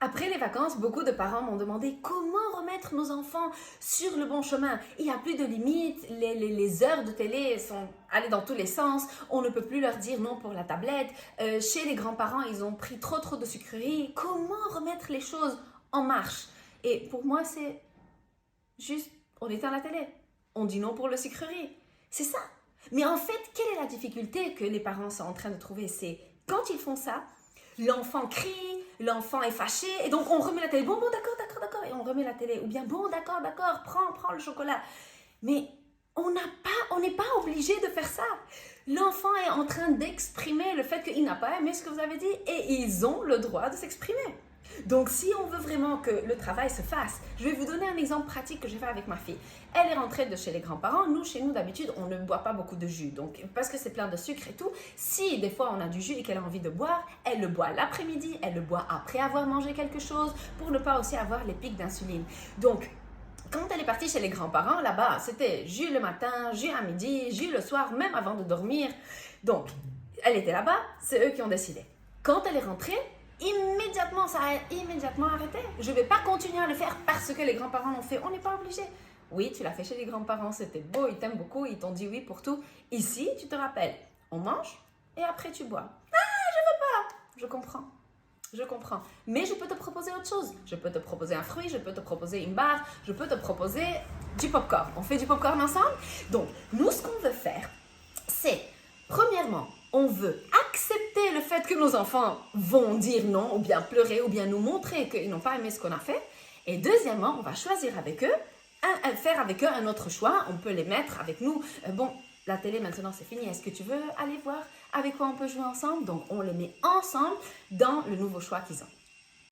Après les vacances, beaucoup de parents m'ont demandé comment remettre nos enfants sur le bon chemin. Il n'y a plus de limites, les heures de télé sont allées dans tous les sens, on ne peut plus leur dire non pour la tablette. Chez les grands-parents, ils ont pris trop de sucreries. Comment remettre les choses en marche? Et pour moi, c'est juste, on éteint la télé, on dit non pour le sucrerie. C'est ça. Mais en fait, quelle est la difficulté que les parents sont en train de trouver? C'est quand ils font ça, l'enfant crie, l'enfant est fâché, et donc on remet la télé. Bon, d'accord, et on remet la télé. Ou bien, bon, d'accord, prends le chocolat. Mais on n'est pas obligé de faire ça. L'enfant est en train d'exprimer le fait qu'il n'a pas aimé ce que vous avez dit, et ils ont le droit de s'exprimer. Donc, si on veut vraiment que le travail se fasse, je vais vous donner un exemple pratique que j'ai fait avec ma fille. Elle est rentrée de chez les grands-parents. Chez nous, d'habitude, on ne boit pas beaucoup de jus. Donc, parce que c'est plein de sucre et tout, si des fois on a du jus et qu'elle a envie de boire, elle le boit l'après-midi, elle le boit après avoir mangé quelque chose pour ne pas aussi avoir les pics d'insuline. Donc, quand elle est partie chez les grands-parents, là-bas, c'était jus le matin, jus à midi, jus le soir, même avant de dormir. Donc, elle était là-bas, c'est eux qui ont décidé. Quand elle est rentrée, immédiatement, ça a immédiatement arrêté. Je ne vais pas continuer à le faire parce que les grands-parents l'ont fait. On n'est pas obligé. Oui, tu l'as fait chez les grands-parents, c'était beau, ils t'aiment beaucoup, ils t'ont dit oui pour tout. Ici, tu te rappelles, on mange et après tu bois. Je comprends. Je comprends. Mais je peux te proposer autre chose. Je peux te proposer un fruit, je peux te proposer une barre, je peux te proposer du popcorn. On fait du popcorn ensemble? Donc, nous, ce qu'on veut faire, c'est, premièrement, on veut accepter le fait que nos enfants vont dire non, ou bien pleurer, ou bien nous montrer qu'ils n'ont pas aimé ce qu'on a fait. Et deuxièmement, on va choisir avec eux, faire avec eux un autre choix. On peut les mettre avec nous. Bon, la télé maintenant c'est fini, est-ce que tu veux aller voir avec quoi on peut jouer ensemble? Donc on les met ensemble dans le nouveau choix qu'ils ont.